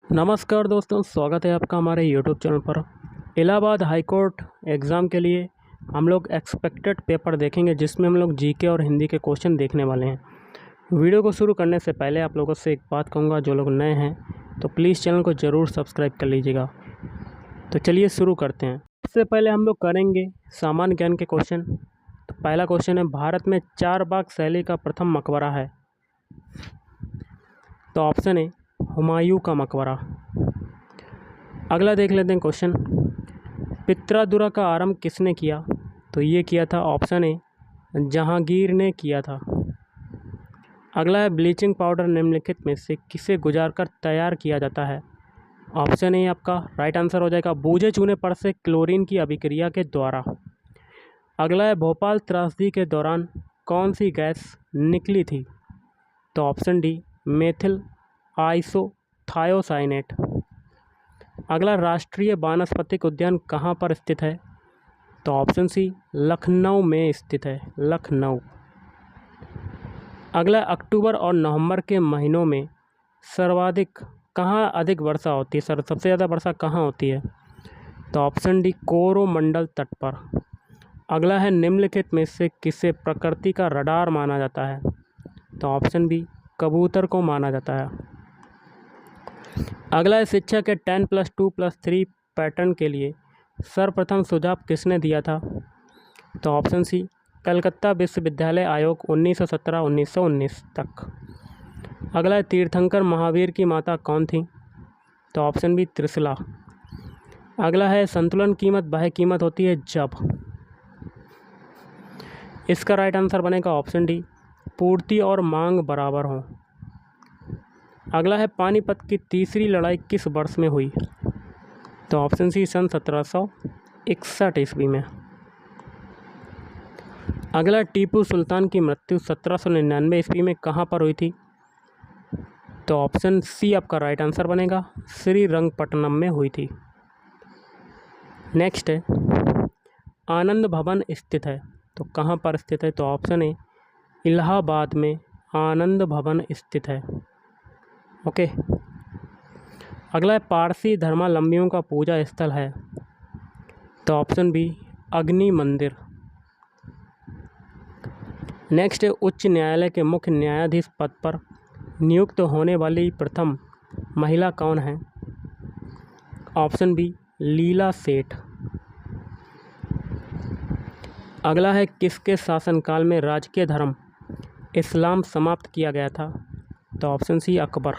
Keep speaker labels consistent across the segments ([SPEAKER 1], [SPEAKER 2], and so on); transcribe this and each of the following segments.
[SPEAKER 1] नमस्कार दोस्तों, स्वागत है आपका हमारे यूट्यूब चैनल पर। इलाहाबाद हाई कोर्ट एग्ज़ाम के लिए हम लोग एक्सपेक्टेड पेपर देखेंगे, जिसमें हम लोग जीके और हिंदी के क्वेश्चन देखने वाले हैं। वीडियो को शुरू करने से पहले आप लोगों से एक बात कहूँगा, जो लोग नए हैं तो प्लीज़ चैनल को ज़रूर सब्सक्राइब कर लीजिएगा। तो चलिए शुरू करते हैं। सबसे पहले हम लोग करेंगे सामान्य ज्ञान के क्वेश्चन। तो पहला क्वेश्चन है, भारत में चारबाग शैली का प्रथम मकबरा है? तो ऑप्शन ए हुमायूं का मकबरा। अगला देख लेते हैं क्वेश्चन, पित्रादुरा का आरंभ किसने किया? तो ये किया था ऑप्शन ए जहांगीर ने किया था। अगला है, ब्लीचिंग पाउडर निम्नलिखित में से किसे गुजार कर तैयार किया जाता है? ऑप्शन ए आपका राइट आंसर हो जाएगा बूझे चूने पर से क्लोरीन की अभिक्रिया के द्वारा। अगला है, भोपाल त्रासदी के दौरान कौन सी गैस निकली थी? तो ऑप्शन डी मेथिल आइसोथायोसाइनेट। अगला, राष्ट्रीय वानस्पतिक उद्यान कहाँ पर स्थित है? तो ऑप्शन सी लखनऊ में स्थित है, लखनऊ। अगला, अक्टूबर और नवंबर के महीनों में सर्वाधिक कहाँ अधिक वर्षा होती है? सबसे ज़्यादा वर्षा कहाँ होती है? तो ऑप्शन डी कोरोमंडल तट पर। अगला है, निम्नलिखित में से किसे प्रकृति का रडार माना जाता है? तो ऑप्शन बी कबूतर को माना जाता है। अगला है, शिक्षा के 10+2+3 पैटर्न के लिए सर्वप्रथम सुझाव किसने दिया था? तो ऑप्शन सी कलकत्ता विश्वविद्यालय आयोग 1917-1919 तक। अगला है, तीर्थंकर महावीर की माता कौन थी? तो ऑप्शन बी त्रिशला। अगला है, संतुलन कीमत वह कीमत होती है जब। इसका राइट आंसर बनेगा ऑप्शन डी पूर्ति और मांग बराबर हो। अगला है, पानीपत की तीसरी लड़ाई किस वर्ष में हुई? तो ऑप्शन सी सन 1761 ईस्वी में। अगला, टीपू सुल्तान की मृत्यु 1799 ईस्वी में कहाँ पर हुई थी? तो ऑप्शन सी आपका राइट आंसर बनेगा श्रीरंगपट्टनम में हुई थी। नेक्स्ट है, आनंद भवन स्थित है, तो कहाँ पर स्थित है? तो ऑप्शन ए इलाहाबाद में आनंद भवन स्थित है। ओके। अगला है, पारसी धर्मावलंबियों का पूजा स्थल है? तो ऑप्शन बी अग्नि मंदिर। नेक्स्ट है, उच्च न्यायालय के मुख्य न्यायाधीश पद पर नियुक्त होने वाली प्रथम महिला कौन है? ऑप्शन बी लीला सेठ। अगला है, किसके शासनकाल में राजकीय धर्म इस्लाम समाप्त किया गया था? तो ऑप्शन सी अकबर।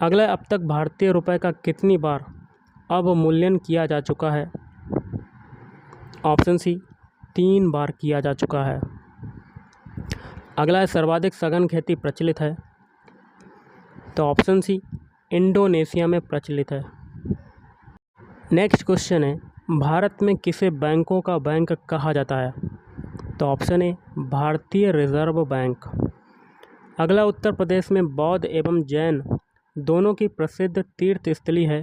[SPEAKER 1] अगला, अब तक भारतीय रुपये का कितनी बार अवमूल्यन किया जा चुका है? ऑप्शन सी 3 बार किया जा चुका है। अगला है, सर्वाधिक सघन खेती प्रचलित है? तो ऑप्शन सी इंडोनेशिया में प्रचलित है। नेक्स्ट क्वेश्चन है, भारत में किसे बैंकों का बैंक कहा जाता है? तो ऑप्शन ए भारतीय रिजर्व बैंक। अगला, उत्तर प्रदेश में बौद्ध एवं जैन दोनों की प्रसिद्ध तीर्थ स्थली है?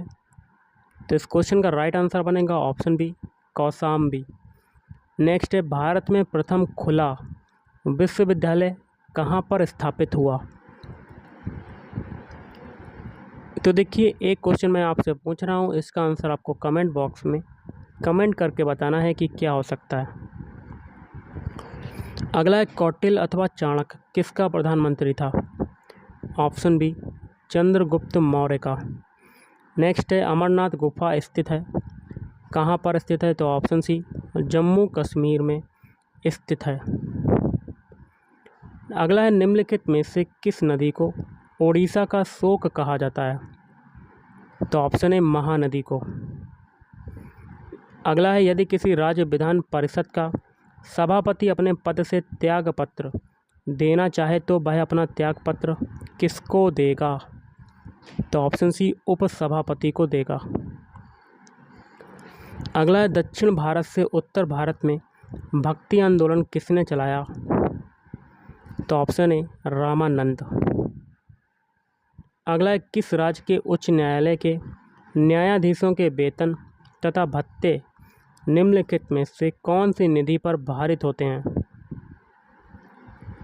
[SPEAKER 1] तो इस क्वेश्चन का राइट आंसर बनेगा ऑप्शन बी कौशाम्बी। नेक्स्ट है, भारत में प्रथम खुला विश्वविद्यालय कहाँ पर स्थापित हुआ? तो देखिए, एक क्वेश्चन मैं आपसे पूछ रहा हूँ, इसका आंसर आपको कमेंट बॉक्स में कमेंट करके बताना है कि क्या हो सकता है। अगला है, कौटिल्य अथवा चाणक्य किसका प्रधानमंत्री था? ऑप्शन बी चंद्रगुप्त मौर्य का। नेक्स्ट है, अमरनाथ गुफा स्थित है, कहाँ पर स्थित है? तो ऑप्शन सी जम्मू कश्मीर में स्थित है। अगला है, निम्नलिखित में से किस नदी को ओडिशा का शोक कहा जाता है? तो ऑप्शन है महानदी को। अगला है, यदि किसी राज्य विधान परिषद का सभापति अपने पद से त्यागपत्र देना चाहे तो वह अपना त्यागपत्र किसको देगा? तो ऑप्शन सी उपसभापति को देगा। अगला है, दक्षिण भारत से उत्तर भारत में भक्ति आंदोलन किसने चलाया? तो ऑप्शन ए रामानंद। अगला है, किस राज्य के उच्च न्यायालय के न्यायाधीशों के वेतन तथा भत्ते निम्नलिखित में से कौन सी निधि पर भारित होते हैं?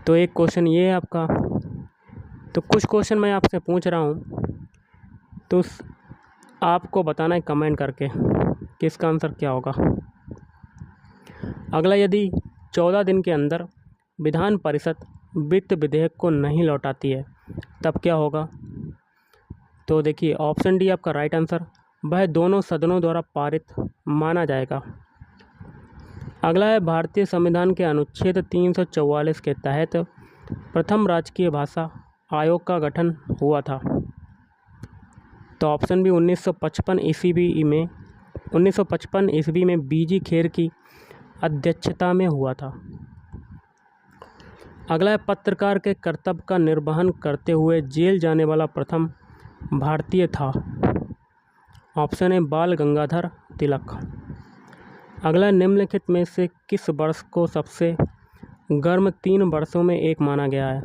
[SPEAKER 1] तो एक क्वेश्चन ये है आपका, तो कुछ क्वेश्चन मैं आपसे पूछ रहा हूँ, तो आपको बताना है कमेंट करके कि इसका आंसर क्या होगा। अगला, यदि 14 दिन के अंदर विधान परिषद वित्त विधेयक को नहीं लौटाती है तब क्या होगा? तो देखिए, ऑप्शन डी आपका राइट आंसर, वह दोनों सदनों द्वारा पारित माना जाएगा। अगला है, भारतीय संविधान के अनुच्छेद 344 के तहत प्रथम राजकीय भाषा आयोग का गठन हुआ था। तो ऑप्शन बी 1955 ईस्वी में बीजी खेर की अध्यक्षता में हुआ था। अगला है, पत्रकार के कर्तव्य का निर्वहन करते हुए जेल जाने वाला प्रथम भारतीय था। ऑप्शन है बाल गंगाधर तिलक। अगला, निम्नलिखित में से किस वर्ष को सबसे गर्म 3 वर्षों में एक माना गया है?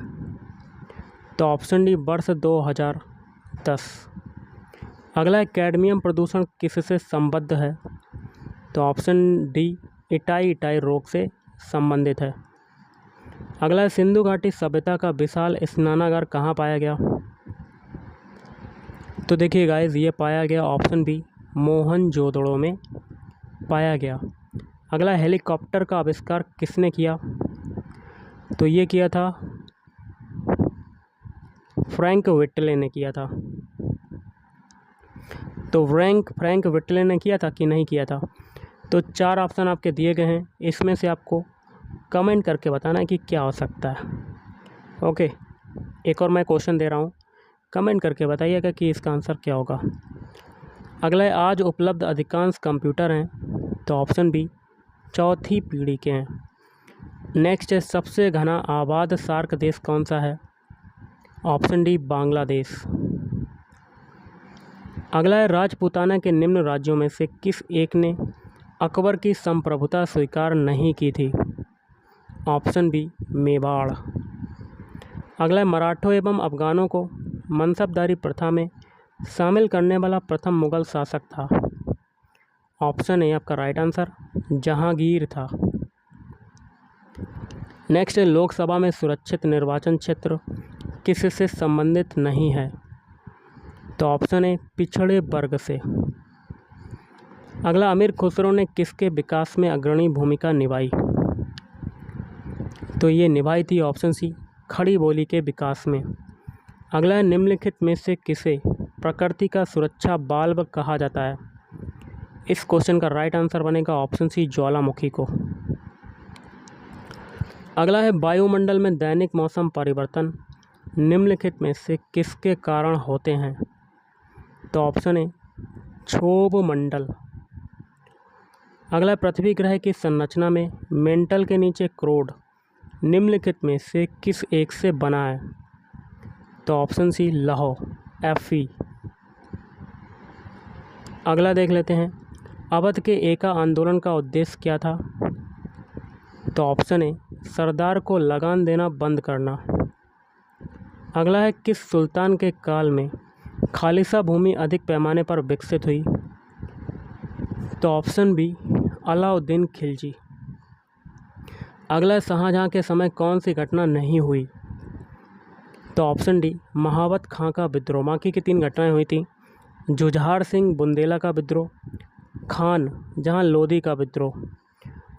[SPEAKER 1] तो ऑप्शन डी वर्ष 2010। अगला है, कैडमियम प्रदूषण किससे संबद्ध है? तो ऑप्शन डी इटाई रोग से संबंधित है। अगला है, सिंधु घाटी सभ्यता का विशाल स्नानागार कहाँ पाया गया? तो देखिए गाइस, ये पाया गया ऑप्शन बी मोहनजोदड़ो में पाया गया। अगला, हेलीकॉप्टर का आविष्कार किसने किया? तो ये किया था फ्रैंक विटले ने किया था। तो फ्रैंक विटले ने किया था कि नहीं किया था? तो 4 ऑप्शन आपके दिए गए हैं, इसमें से आपको कमेंट करके बताना है कि क्या हो सकता है। ओके, एक और मैं क्वेश्चन दे रहा हूँ, कमेंट करके बताइएगा कि इसका आंसर क्या होगा। अगला है, आज उपलब्ध अधिकांश कंप्यूटर हैं। तो ऑप्शन बी चौथी पीढ़ी के हैं। नेक्स्ट है, सबसे घना आबाद सार्क देश कौन सा है? Option D Bangladesh. अगला है, राजपूताना के निम्न राज्यों में से किस एक ने अकबर की संप्रभुता स्वीकार नहीं की थी? Option B Mewar. अगला है, मराठों एवं अफगानों को मनसबदारी प्रथा में शामिल करने वाला प्रथम मुगल शासक था। ऑप्शन ए आपका राइट आंसर जहांगीर था। नेक्स्ट है, लोकसभा में सुरक्षित निर्वाचन क्षेत्र किससे संबंधित नहीं है? तो ऑप्शन ए पिछड़े वर्ग से। अगला, अमीर खुसरो ने किसके विकास में अग्रणी भूमिका निभाई? तो ये निभाई थी ऑप्शन सी खड़ी बोली के विकास में। अगला है, निम्नलिखित में से किसे प्रकृति का सुरक्षा बाल्ब कहा जाता है? इस क्वेश्चन का राइट आंसर बनेगा ऑप्शन सी ज्वालामुखी को। अगला है, वायुमंडल में दैनिक मौसम परिवर्तन निम्नलिखित में से किसके कारण होते हैं? तो ऑप्शन ए क्षोभ मंडल। अगला, पृथ्वी ग्रह की संरचना में मेंटल के नीचे क्रोड निम्नलिखित में से किस एक से बना है? तो ऑप्शन सी लौह Fe। अगला देख लेते हैं, अवध के एका आंदोलन का उद्देश्य क्या था? तो ऑप्शन ए सरदार को लगान देना बंद करना। अगला है, किस सुल्तान के काल में खालिसा भूमि अधिक पैमाने पर विकसित हुई? तो ऑप्शन बी अलाउद्दीन खिलजी। अगला, शाहजहाँ के समय कौन सी घटना नहीं हुई? तो ऑप्शन डी महावत खां का विद्रोह। बाकी की 3 घटनाएं हुई थी, जुझार सिंह बुंदेला का विद्रोह, खान जहां लोधी का विद्रोह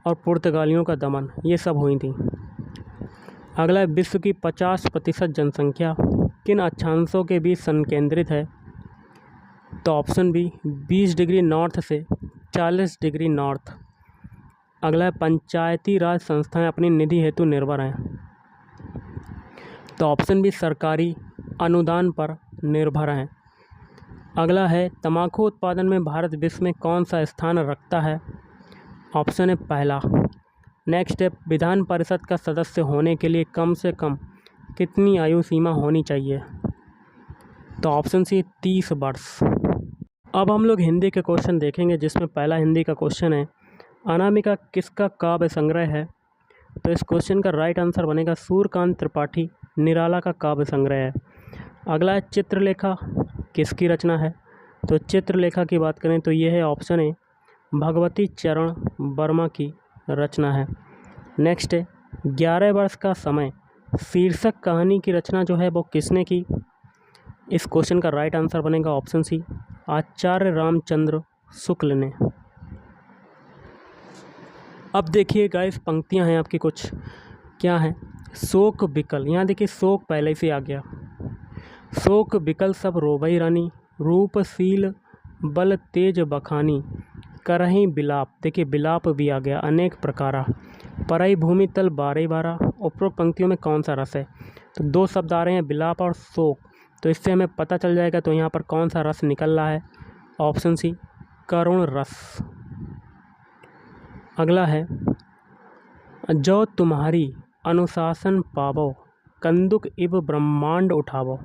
[SPEAKER 1] और पुर्तगालियों का दमन, ये सब हुई थी। अगला, विश्व की 50% जनसंख्या किन अक्षांशों के बीच संकेंद्रित है? तो ऑप्शन बी 20 डिग्री नॉर्थ से 40 डिग्री नॉर्थ। अगला, पंचायती राज संस्थाएं अपनी निधि हेतु निर्भर हैं। तो ऑप्शन बी सरकारी अनुदान पर निर्भर हैं। अगला है, तंबाकू उत्पादन में भारत विश्व में कौन सा स्थान रखता है? ऑप्शन है पहला। नेक्स्ट है, विधान परिषद का सदस्य होने के लिए कम से कम कितनी आयु सीमा होनी चाहिए? तो ऑप्शन सी 30 वर्ष। अब हम लोग हिंदी के क्वेश्चन देखेंगे, जिसमें पहला हिंदी का क्वेश्चन है, अनामिका किसका काव्य संग्रह है? तो इस क्वेश्चन का राइट आंसर बनेगा सूर्यकांत त्रिपाठी निराला का काव्य संग्रह है। अगला है, चित्रलेखा किसकी रचना है? तो चित्रलेखा की बात करें तो ये है ऑप्शन ए भगवती चरण वर्मा की रचना है। नेक्स्ट है, 11 वर्ष का समय शीर्षक कहानी की रचना जो है वो किसने की? इस क्वेश्चन का राइट आंसर बनेगा ऑप्शन सी, आचार्य रामचंद्र शुक्ल ने। अब देखिए गाइस, पंक्तियां हैं आपकी कुछ, क्या है? शोक बिकल, यहाँ देखिए शोक पहले से आ गया। शोक बिकल सब रोबई रानी, रूपशील बल तेज बखानी, करहीं बिलाप, देखिए बिलाप भी आ गया, अनेक प्रकारा, परई भूमि तल बारह बारह। उपरोक्त पंक्तियों में कौन सा रस है? तो दो शब्द आ रहे हैं, बिलाप और शोक, तो इससे हमें पता चल जाएगा तो यहाँ पर कौन सा रस निकल रहा है। ऑप्शन सी, करुण रस। अगला है, जो तुम्हारी अनुशासन पावो, कंदुक इव ब्रह्मांड उठावो।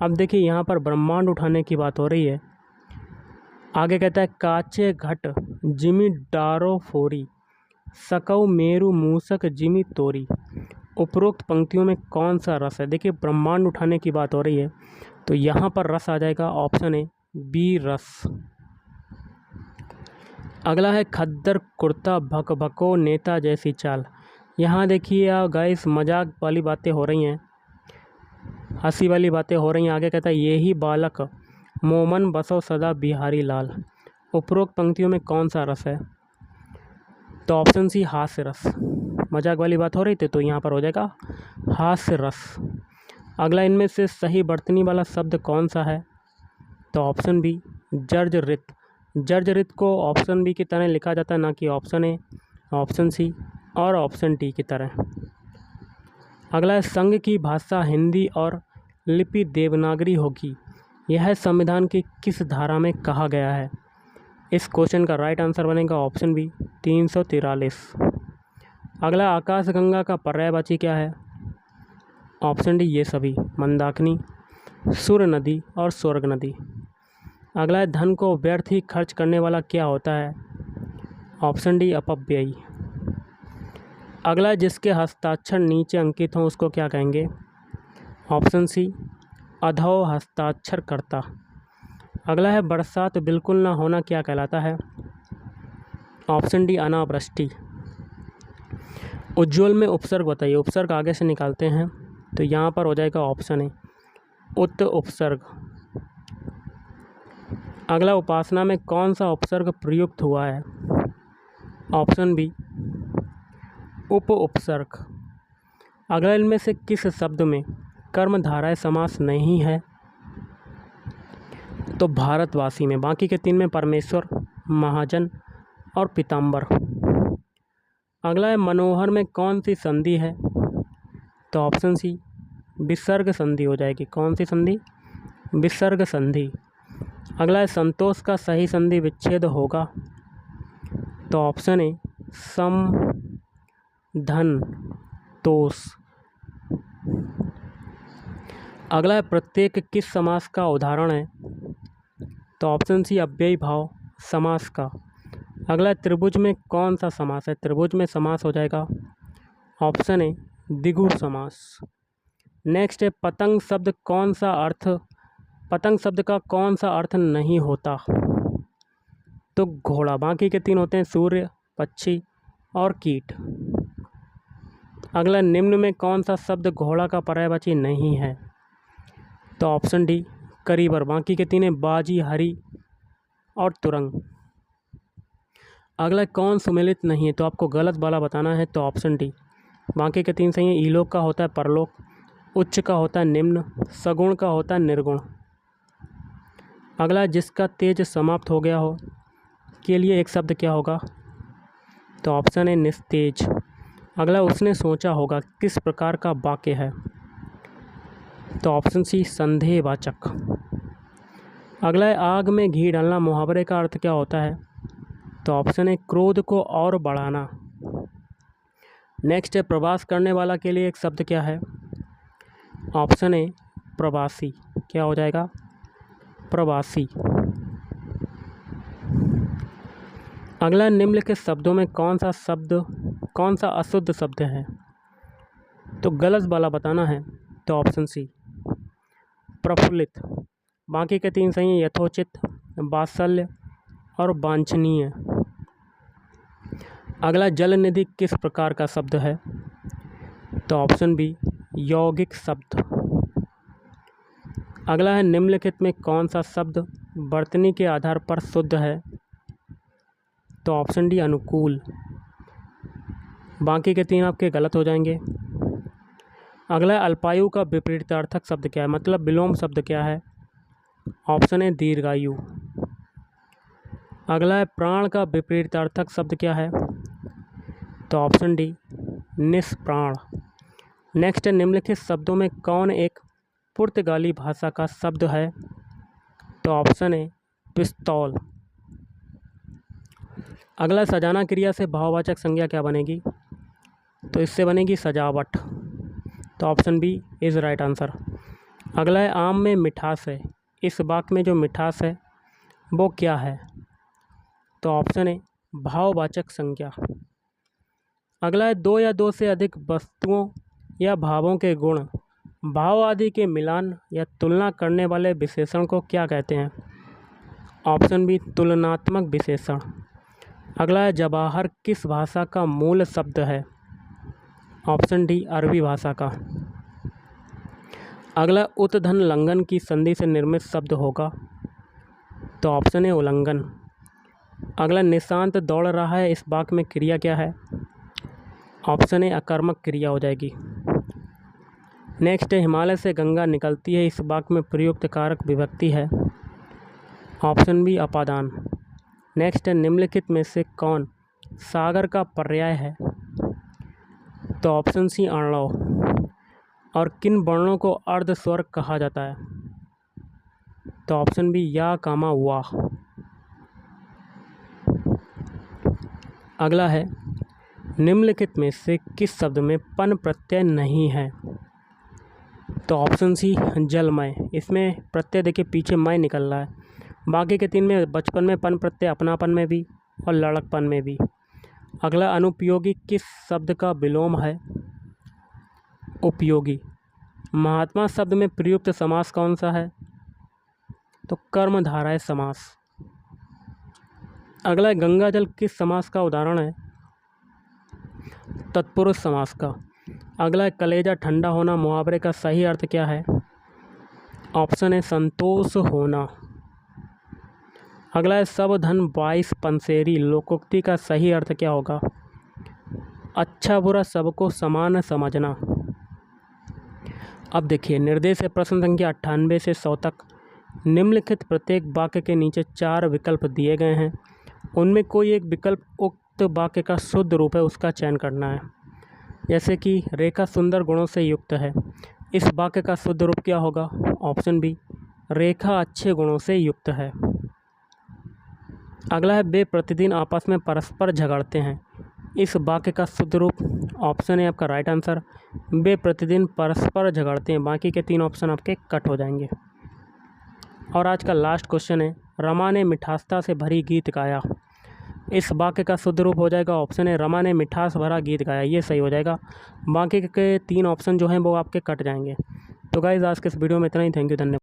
[SPEAKER 1] अब देखिए यहाँ पर ब्रह्मांड उठाने की बात हो रही है। आगे कहता है, काचे घट जिमि डारो फोरी, सकौ मेरु मूसक जिमि तोरी। उपरोक्त पंक्तियों में कौन सा रस है? देखिए ब्रह्मांड उठाने की बात हो रही है, तो यहाँ पर रस आ जाएगा, ऑप्शन ए बी रस। अगला है, खद्दर कुर्ता भक भको नेता जैसी चाल। यहाँ देखिए गाइस, मजाक वाली बातें हो रही हैं, हंसी वाली बातें हो रही हैं। आगे कहता है, यही बालक मोमन बसो सदा बिहारी लाल। उपरोक्त पंक्तियों में कौन सा रस है? तो ऑप्शन सी, हास्य रस। मजाक वाली बात हो रही थी तो यहाँ पर हो जाएगा हास्य रस। अगला, इनमें से सही वर्तनी वाला शब्द कौन सा है? तो ऑप्शन बी, जर्जरित। जर्जरित को ऑप्शन बी की तरह लिखा जाता है, ना कि ऑप्शन ए, ऑप्शन सी और ऑप्शन डी की तरह। अगला है, संघ की भाषा हिंदी और लिपि देवनागरी होगी, यह संविधान की किस धारा में कहा गया है? इस क्वेश्चन का राइट आंसर बनेगा ऑप्शन बी 343। अगला, आकाशगंगा का पर्यायवाची क्या है? ऑप्शन डी ये सभी, मंदाकिनी, सुर नदी और स्वर्ग नदी। अगला है, धन को व्यर्थ ही खर्च करने वाला क्या होता है? ऑप्शन डी अपव्ययी। अगला है, जिसके हस्ताक्षर नीचे अंकित हों उसको क्या कहेंगे? ऑप्शन सी, अधो हस्ताक्षरकर्ता। अगला है, बरसात बिल्कुल ना होना क्या कहलाता है? ऑप्शन डी अनावृष्टि। उज्ज्वल में उपसर्ग बताइए, उपसर्ग आगे से निकालते हैं तो यहाँ पर हो जाएगा ऑप्शन ए उत उपसर्ग। अगला, उपासना में कौन सा उपसर्ग प्रयुक्त हुआ है? ऑप्शन बी उप उपसर्ग। अगला, इनमें से किस शब्द में कर्मधारय समास नहीं है? तो भारतवासी में। बाकी के तीन में परमेश्वर, महाजन और पीताम्बर। अगला है, मनोहर में कौन सी संधि है? तो ऑप्शन सी, विसर्ग संधि हो जाएगी। कौन सी संधि? विसर्ग संधि। अगला है, संतोष का सही संधि विच्छेद होगा, तो ऑप्शन ए सम धन तोष। अगला है, प्रत्येक किस समास का उदाहरण है? तो ऑप्शन सी, अव्ययी भाव समास का। अगला है, त्रिभुज में कौन सा समास है? त्रिभुज में समास हो जाएगा ऑप्शन ए द्विगु समास। नेक्स्ट है, पतंग शब्द कौन सा अर्थ, पतंग शब्द का कौन सा अर्थ नहीं होता? तो घोड़ा। बाकी के तीन होते हैं, सूर्य, पक्षी और कीट। अगला, निम्न में कौन सा शब्द घोड़ा का पर्यायवाची नहीं है? तो ऑप्शन डी करीबर। बाकी के तीन हैं, बाजी, हरी और तुरंग। अगला, कौन सुमेलित नहीं है? तो आपको गलत वाला बताना है, तो ऑप्शन डी। बाकी के तीन सही हैं, ईलोक का होता है परलोक, उच्च का होता है निम्न, सगुण का होता है निर्गुण। अगला, जिसका तेज समाप्त हो गया हो के लिए एक शब्द क्या होगा? तो ऑप्शन है निस्तेज। अगला, उसने सोचा होगा किस प्रकार का वाक्य है? तो ऑप्शन सी संदेहवाचक। अगला है, आग में घी डालना मुहावरे का अर्थ क्या होता है? तो ऑप्शन है क्रोध को और बढ़ाना। नेक्स्ट है, प्रवास करने वाला के लिए एक शब्द क्या है? ऑप्शन ए प्रवासी। क्या हो जाएगा? प्रवासी। अगला, निम्नलिखित शब्दों में कौन सा अशुद्ध शब्द है? तो गलत वाला बताना है, तो ऑप्शन सी प्रफुल्लित। बाकी के तीन सही हैं, यथोचित, वात्सल्य और वांछनीय। अगला, जल निधि किस प्रकार का शब्द है? तो ऑप्शन बी यौगिक शब्द। अगला है निम्नलिखित में कौन सा शब्द वर्तनी के आधार पर शुद्ध है? तो ऑप्शन डी अनुकूल। बाकी के 3 आपके गलत हो जाएंगे। अगला है अल्पायु का विपरीतार्थक शब्द क्या है, मतलब विलोम शब्द क्या है? ऑप्शन है दीर्घायु। अगला है प्राण का विपरीतार्थक शब्द क्या है? तो ऑप्शन डी निष्प्राण। नेक्स्ट है निम्नलिखित शब्दों में कौन एक पुर्तगाली भाषा का शब्द है? तो ऑप्शन है पिस्तौल। अगला सजाना क्रिया से भाववाचक संज्ञा क्या बनेगी? तो इससे बनेगी सजावट। तो option B is right answer. अगला है आम में मिठास है, इस वाक्य में जो मिठास है वो क्या है? तो ऑप्शन है भाववाचक संज्ञा। अगला है 2 या 2 से अधिक वस्तुओं या भावों के गुण, भाव आदि के मिलान या तुलना करने वाले विशेषण को क्या कहते हैं? ऑप्शन बी तुलनात्मक विशेषण। अगला है जवाहर किस भाषा का मूल शब्द है? ऑप्शन डी अरबी भाषा का। अगला उत्धन लंघन की संधि से निर्मित शब्द होगा? तो ऑप्शन है उल्लंघन। अगला निशांत दौड़ रहा है, इस वाक्य में क्रिया क्या है? ऑप्शन है अकर्मक क्रिया हो जाएगी। नेक्स्ट है हिमालय से गंगा निकलती है, इस वाक्य में प्रयुक्त कारक विभक्ति है? Option B अपादान। नेक्स्ट है निम्नलिखित में से कौन सागर का पर्याय है? तो ऑप्शन सी अर्णव। और किन वर्णों को अर्ध स्वर कहा जाता है? तो ऑप्शन बी या, कामा, वाह। अगला है निम्नलिखित में से किस शब्द में पन प्रत्यय नहीं है? तो ऑप्शन सी जलमय। इसमें प्रत्यय देखिए पीछे मय निकल रहा है। बाकी के 3 में बचपन में पन प्रत्यय, अपनापन में भी और लड़कपन में भी। अगला अनुपयोगी किस शब्द का विलोम है? उपयोगी। महात्मा शब्द में प्रयुक्त समास कौन सा है? तो कर्मधारय समास। अगला गंगा जल किस समास का उदाहरण है? तत्पुरुष समास का। अगला कलेजा ठंडा होना, मुहावरे का सही अर्थ क्या है? ऑप्शन है संतोष होना। अगला है सब धन 22 पंसेरी, लोकोक्ति का सही अर्थ क्या होगा? अच्छा बुरा सबको समान समझना। अब देखिए निर्देश है प्रश्न संख्या 98 से 100 तक। निम्नलिखित प्रत्येक वाक्य के नीचे 4 विकल्प दिए गए हैं, उनमें कोई एक विकल्प उक्त वाक्य का शुद्ध रूप है, उसका चयन करना है। जैसे कि रेखा सुंदर गुणों से युक्त है, इस वाक्य का शुद्ध रूप क्या होगा? ऑप्शन बी रेखा अच्छे गुणों से युक्त है। अगला है वे प्रतिदिन आपस में परस्पर झगड़ते हैं, इस वाक्य का शुद्ध रूप? ऑप्शन है आपका राइट आंसर वे प्रतिदिन परस्पर झगड़ते हैं। बाकी के 3 ऑप्शन आपके कट हो जाएंगे। और आज का लास्ट क्वेश्चन है रमा ने मिठासता से भरी गीत गाया, इस वाक्य का शुद्ध रूप हो जाएगा? ऑप्शन है रमा ने मिठास भरा गीत गाया, ये सही हो जाएगा। बाकी के 3 ऑप्शन जो हैं वो आपके कट जाएंगे। तो गाइज़ आज के इस वीडियो में इतना ही। थैंक यू, धन्यवाद।